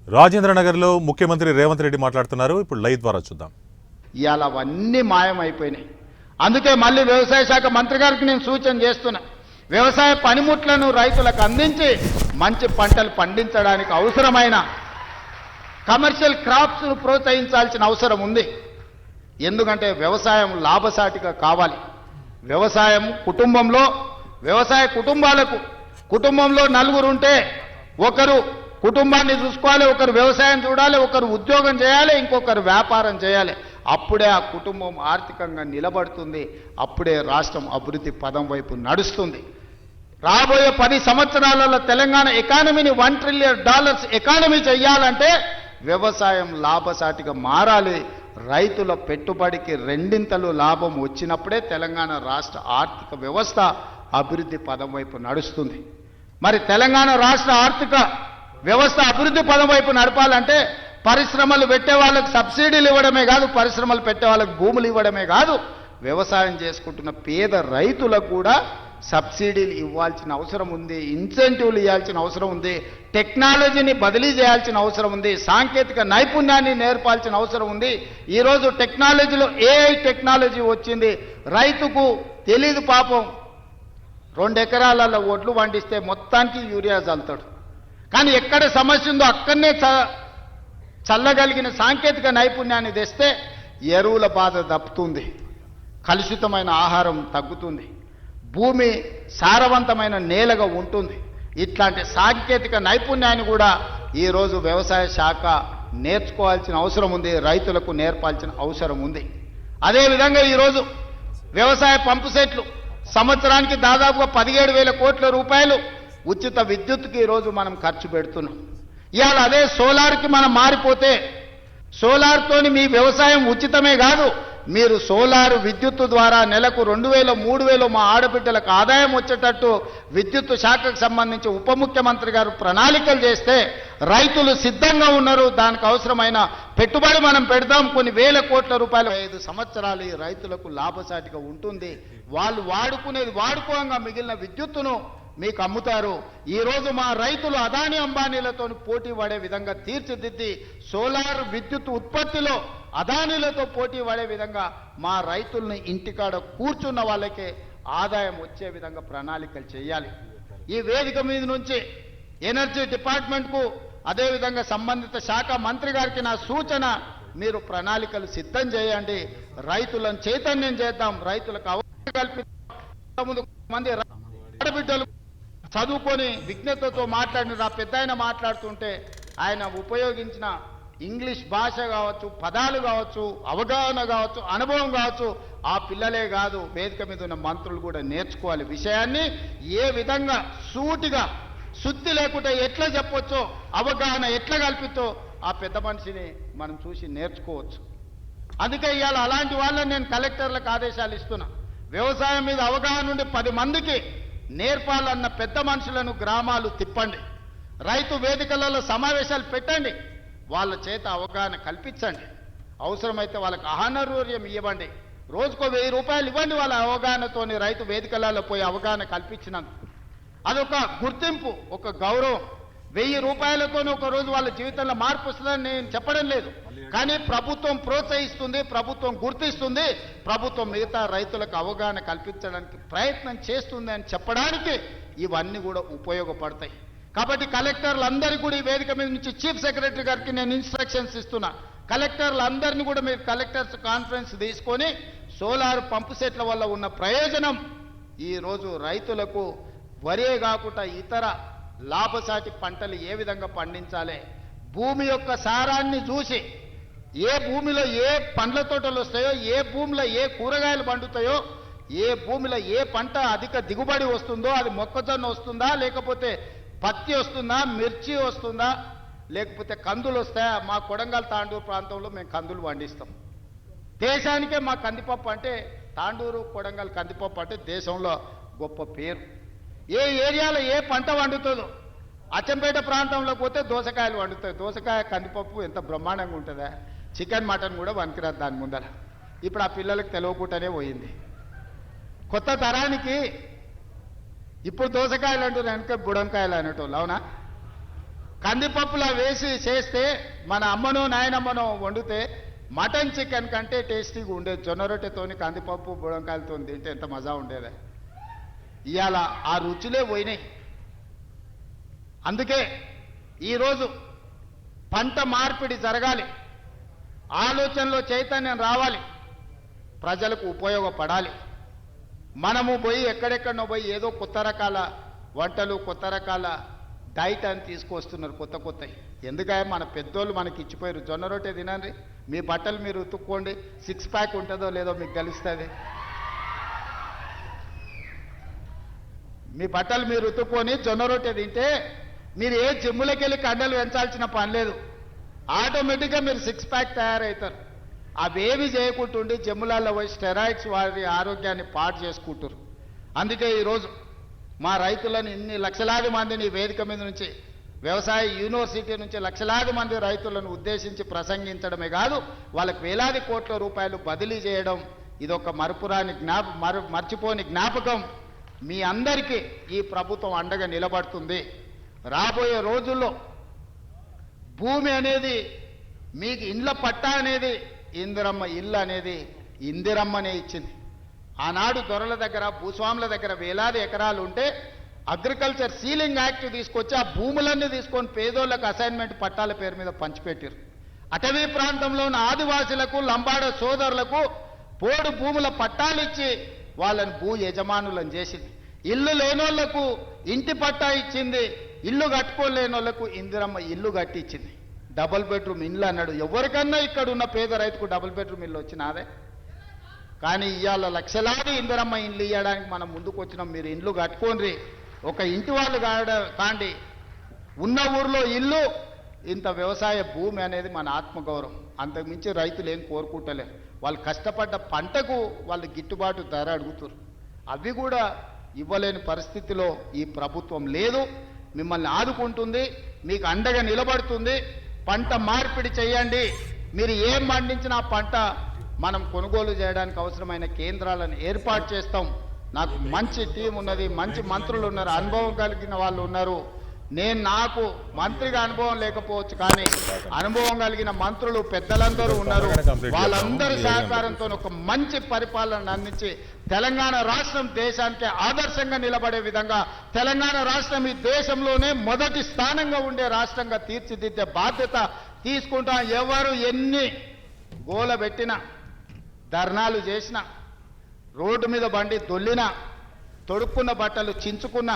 రాజేంద్రనగర్లో ముఖ్యమంత్రి రేవంత్ రెడ్డి మాట్లాడుతున్నారు. ఇప్పుడు లైవ్ ద్వారా చూద్దాం. ఇవాళ అవన్నీ మాయమైపోయినాయి. అందుకే మళ్ళీ వ్యవసాయ శాఖ మంత్రి గారికి నేను సూచన చేస్తున్నా, వ్యవసాయ పనిముట్లను రైతులకు అందించి మంచి పంటలు పండించడానికి అవసరమైన కమర్షియల్ క్రాప్స్ను ప్రోత్సహించాల్సిన అవసరం ఉంది. ఎందుకంటే వ్యవసాయం లాభసాటిగా కావాలి. వ్యవసాయం వ్యవసాయ కుటుంబంలో నలుగురు ఉంటే ఒకరు కుటుంబాన్ని చూసుకోవాలి, ఒకరు వ్యవసాయం చూడాలి, ఒకరు ఉద్యోగం చేయాలి, ఇంకొకరు వ్యాపారం చేయాలి. అప్పుడే ఆ కుటుంబం ఆర్థికంగా నిలబడుతుంది. అప్పుడే రాష్ట్రం అభివృద్ధి పదం వైపు నడుస్తుంది. రాబోయే 10 సంవత్సరాలలో తెలంగాణ ఎకానమీని $1 ట్రిలియన్ ఎకానమీ చేయాలంటే వ్యవసాయం లాభసాటిగా మారాలి. రైతుల పెట్టుబడికి 2 లాభం వచ్చినప్పుడే తెలంగాణ రాష్ట్ర ఆర్థిక వ్యవస్థ అభివృద్ధి పదం వైపు నడుస్తుంది. మరి తెలంగాణ రాష్ట్ర ఆర్థిక వ్యవస్థ అభివృద్ధి పదం వైపు నడపాలంటే పరిశ్రమలు పెట్టే వాళ్ళకి సబ్సిడీలు ఇవ్వడమే కాదు, పరిశ్రమలు పెట్టే వాళ్ళకి భూములు ఇవ్వడమే కాదు, వ్యవసాయం చేసుకుంటున్న పేద రైతులకు కూడా సబ్సిడీలు ఇవ్వాల్సిన అవసరం ఉంది, ఇన్సెంటివ్లు ఇవ్వాల్సిన అవసరం ఉంది, టెక్నాలజీని బదిలీ చేయాల్సిన అవసరం ఉంది, సాంకేతిక నైపుణ్యాన్ని నేర్పాల్సిన అవసరం ఉంది. ఈరోజు టెక్నాలజీలో AI టెక్నాలజీ వచ్చింది. రైతుకు తెలీదు పాపం, 2 ఎకరాలలో ఒడ్లు పండిస్తే మొత్తానికి యూరియా చల్లుతాడు. కానీ ఎక్కడ సమస్య ఉందో అక్కడనే చల్లగలిగిన సాంకేతిక నైపుణ్యాన్ని తెస్తే ఎరువుల బాధ తప్పుతుంది, కలుషితమైన ఆహారం తగ్గుతుంది, భూమి సారవంతమైన నేలగా ఉంటుంది. ఇట్లాంటి సాంకేతిక నైపుణ్యాన్ని కూడా ఈరోజు వ్యవసాయ శాఖ నేర్చుకోవాల్సిన అవసరం ఉంది, రైతులకు నేర్పాల్సిన అవసరం ఉంది. అదేవిధంగా ఈరోజు వ్యవసాయ పంపు సెట్లు సంవత్సరానికి దాదాపుగా 17,000 కోట్ల రూపాయలు ఉచిత విద్యుత్తుకి ఈరోజు మనం ఖర్చు పెడుతున్నాం. ఇవాళ అదే సోలార్కి మనం మారిపోతే సోలార్తోని మీ వ్యవసాయం ఉచితమే కాదు, మీరు సోలార్ విద్యుత్తు ద్వారా నెలకు 2,000, 3,000 మా ఆడబిడ్డలకు ఆదాయం వచ్చేటట్టు విద్యుత్తు శాఖకు సంబంధించి ఉప ముఖ్యమంత్రి గారు ప్రణాళికలు చేస్తే రైతులు సిద్ధంగా ఉన్నారు. దానికి అవసరమైన పెట్టుబడి మనం పెడదాం, కొన్ని వేల కోట్ల రూపాయలు. 5 సంవత్సరాలు ఈ రైతులకు లాభసాటిగా ఉంటుంది. వాళ్ళు వాడుకోగా మిగిలిన విద్యుత్తును మీకు అమ్ముతారు. ఈరోజు మా రైతులు అదాని అంబానీలతో పోటీ పడే విధంగా తీర్చిదిద్ది సోలార్ విద్యుత్ ఉత్పత్తిలో అదానీలతో పోటీ పడే విధంగా మా రైతుల్ని ఇంటికాడ కూర్చున్న వాళ్ళకే ఆదాయం వచ్చే విధంగా ప్రణాళికలు చేయాలి. ఈ వేదిక మీద నుంచి ఎనర్జీ డిపార్ట్మెంట్కు అదేవిధంగా సంబంధిత శాఖ మంత్రి గారికి నా సూచన, మీరు ప్రణాళికలు సిద్ధం చేయండి, రైతులను చైతన్యం చేద్దాం, రైతులకు అవగాహన కల్పిద్దాం. మంది ఆడబిడ్డలు చదువుకొని విజ్ఞతతో మాట్లాడిన నా పెద్ద ఆయన మాట్లాడుతుంటే ఆయన ఉపయోగించిన ఇంగ్లీష్ భాష కావచ్చు, పదాలు కావచ్చు, అవగాహన కావచ్చు, అనుభవం కావచ్చు, ఆ పిల్లలే కాదు వేదిక మీద ఉన్న మంత్రులు కూడా నేర్చుకోవాలి. విషయాన్ని ఏ విధంగా సూటిగా శుద్ధి లేకుండా ఎట్లా చెప్పొచ్చో, అవగాహన ఎట్లా కల్పితో ఆ పెద్ద మనిషిని మనం చూసి నేర్చుకోవచ్చు. అందుకే ఇవాళ అలాంటి వాళ్ళని నేను కలెక్టర్లకు ఆదేశాలు ఇస్తున్నా. వ్యవసాయం మీద అవగాహన ఉండి 10 మందికి నేర్పాలన్న పెద్ద మనుషులను గ్రామాలు తిప్పండి, రైతు వేదికలలో సమావేశాలు పెట్టండి, వాళ్ళ చేత అవగాహన కల్పించండి, అవసరమైతే వాళ్ళకి ఆహారూర్యం ఇవ్వండి, రోజుకో 1000 రూపాయలు ఇవ్వండి. వాళ్ళ అవగాహనతోని రైతు వేదికలలో పోయి అవగాహన కల్పించినందుకు అదొక గుర్తింపు, ఒక గౌరవం. 1000 రూపాయలతో ఒక రోజు వాళ్ళ జీవితంలో మార్పు వస్తుందని నేను చెప్పడం లేదు, కానీ ప్రభుత్వం ప్రోత్సహిస్తుంది, ప్రభుత్వం గుర్తిస్తుంది, ప్రభుత్వం మిగతా రైతులకు అవగాహన కల్పించడానికి ప్రయత్నం చేస్తుంది అని చెప్పడానికి ఇవన్నీ కూడా ఉపయోగపడతాయి. కాబట్టి కలెక్టర్లందరికీ కూడా ఈ వేదిక మీద నుంచి చీఫ్ సెక్రటరీ గారికి నేను ఇన్స్ట్రక్షన్స్ ఇస్తున్నా. కలెక్టర్లందరినీ కూడా మీరు కలెక్టర్స్ కాన్ఫరెన్స్ తీసుకొని సోలార్ పంపు సెట్ల వల్ల ఉన్న ప్రయోజనం, ఈరోజు రైతులకు వరే కాకుండా ఇతర లాభసాటి పంటలు ఏ విధంగా పండించాలి, భూమి యొక్క సారాన్ని చూసి ఏ భూమిలో ఏ పండ్ల తోటలు వస్తాయో, ఏ భూమిలో ఏ కూరగాయలు పండుతాయో, ఏ భూమిలో ఏ పంట అధిక దిగుబడి వస్తుందో, అది మొక్కజొన్న వస్తుందా, లేకపోతే పత్తి వస్తుందా, మిర్చి వస్తుందా, లేకపోతే కందులు వస్తాయా. మా కొడంగల్ తాండూరు ప్రాంతంలో మేము కందులు పండిస్తాం. దేశానికే మా కందిపప్పు అంటే, తాండూరు కొడంగల్ కందిపప్పు అంటే దేశంలో గొప్ప పేరు. ఏ ఏరియాలో ఏ పంట వండుతుందో, అచ్చంపేట ప్రాంతంలోకి పోతే దోసకాయలు వండుతాయి. దోసకాయ కందిపప్పు ఎంత బ్రహ్మాండంగా ఉంటుందా, చికెన్ మటన్ కూడా వనికిరాదు దాని ముందర. ఇప్పుడు ఆ పిల్లలకు తెలియకుండానే పోయింది. కొత్త తరానికి ఇప్పుడు దోసకాయలు అంటారు, వెనక బుడంకాయలు అనేటోళ్ళు, అవునా? కందిపప్పులా వేసి చేస్తే మన అమ్మనో నాయనమ్మనో వండితే మటన్ చికెన్ కంటే టేస్టీగా ఉండేది. జొన్న రొట్టెతోని కందిపప్పు బుడంకాయలతో తింటే ఎంత మజా ఉండేది. ఇవాళ ఆ రుచులే పోయినాయి. అందుకే ఈరోజు పంట మార్పిడి జరగాలి, ఆలోచనలో చైతన్యం రావాలి, ప్రజలకు ఉపయోగపడాలి. మనము పోయి ఎక్కడెక్కడనో పోయి ఏదో కొత్త రకాల వంటలు, కొత్త రకాల డైట్ అని తీసుకొస్తున్నారు కొత్త కొత్తవి. ఎందుకంటే మన పెద్దోళ్ళు మనకి ఇచ్చిపోయారు. జొన్న రొట్టె తినండి, మీ బట్టలు మీరు ఉతుక్కోండి, 6 ప్యాక్ ఉంటుందో లేదో మీకు తెలుస్తుంది. మీ బట్టలు మీరు ఉతుక్కొని జొన్న రొట్టె తింటే మీరు ఏ జిమ్ములకి వెళ్ళి కండలు పెంచాల్సిన పని లేదు. ఆటోమేటిక్గా మీరు 6 ప్యాక్ తయారవుతారు. అవేమి చేయకుంటుండి జిమ్ములలో పోయి స్టెరాయిడ్స్ వారి ఆరోగ్యాన్ని పాడు చేసుకుంటారు. అందుకే ఈరోజు మా రైతులను ఇన్ని లక్షలాది మందిని వేదిక మీద నుంచి, వ్యవసాయ యూనివర్సిటీ నుంచి లక్షలాది మంది రైతులను ఉద్దేశించి ప్రసంగించడమే కాదు, వాళ్ళకు వేలాది కోట్ల రూపాయలు బదిలీ చేయడం ఇదొక మర్చిపోని జ్ఞాపకం. మీ అందరికీ ఈ ప్రభుత్వం అండగా నిలబడుతుంది. రాబోయే రోజుల్లో భూమి అనేది మీకు ఇండ్ల పట్టా అనేది ఇందిరమ్మ ఇల్లు అనేది ఇందిరమ్మనే ఇచ్చింది. ఆనాడు దొరల దగ్గర, భూస్వాముల దగ్గర వేలాది ఎకరాలు ఉంటే అగ్రికల్చర్ సీలింగ్ యాక్ట్ తీసుకొచ్చి ఆ భూములన్నీ తీసుకొని పేదోళ్లకు అసైన్మెంట్ పట్టాల పేరు మీద పంచిపెట్టారు. అటవీ ప్రాంతంలో ఉన్న ఆదివాసులకు, లంబాడ సోదరులకు పోడు భూముల పట్టాలు ఇచ్చి వాళ్ళని భూ యజమానులను చేసింది. ఇల్లు లేనోళ్లకు ఇంటి పట్టా ఇచ్చింది, ఇల్లు కట్టుకోలేని వాళ్ళకు ఇందిరమ్మ ఇల్లు కట్టించింది. డబుల్ బెడ్రూమ్ ఇల్లు అన్నాడు. ఎవరికన్నా ఇక్కడ ఉన్న పేద రైతుకు డబుల్ బెడ్రూమ్ ఇల్లు వచ్చినాదే. కానీ ఇవాళ లక్షలాది ఇందిరమ్మ ఇండ్లు ఇవ్వడానికి మనం ముందుకు వచ్చినాం. మీరు ఇండ్లు కట్టుకోండి, ఒక ఇంటి వాళ్ళు కాండి, ఉన్న ఊర్లో ఇల్లు, ఇంత వ్యవసాయ భూమి అనేది మన ఆత్మగౌరవం. అంతకుమించి రైతులు ఏం కోరుకుంటలేరు. వాళ్ళు కష్టపడ్డ పంటకు వాళ్ళు గిట్టుబాటు ధర అడుగుతారు. అవి కూడా ఇవ్వలేని పరిస్థితిలో ఈ ప్రభుత్వం లేదు. మిమ్మల్ని ఆదుకుంటుంది, మీకు అండగా నిలబడుతుంది. పంట మార్పిడి చేయండి. మీరు ఏం పండించినా పంట మనం కొనుగోలు చేయడానికి అవసరమైన కేంద్రాలను ఏర్పాటు చేస్తాం. నాకు మంచి టీం ఉన్నది, మంచి మంత్రులు ఉన్నారు, అనుభవం కలిగిన వాళ్ళు ఉన్నారు. నాకు మంత్రిగా అనుభవం లేకపోవచ్చు, కానీ అనుభవం కలిగిన మంత్రులు పెద్దలందరూ ఉన్నారు. వాళ్ళందరి సహకారంతో ఒక మంచి పరిపాలన అందించి తెలంగాణ రాష్ట్రం దేశానికి ఆదర్శంగా నిలబడే విధంగా, తెలంగాణ రాష్ట్రం ఈ దేశంలోనే మొదటి స్థానంగా ఉండే రాష్ట్రంగా తీర్చిదిద్దే బాధ్యత తీసుకుంటాం. ఎవరు ఎన్ని గోల పెట్టినా, ధర్నాలు చేసినా, రోడ్డు మీద బండి దొల్లినా, తొడుక్కున్న బట్టలు చించుకున్నా,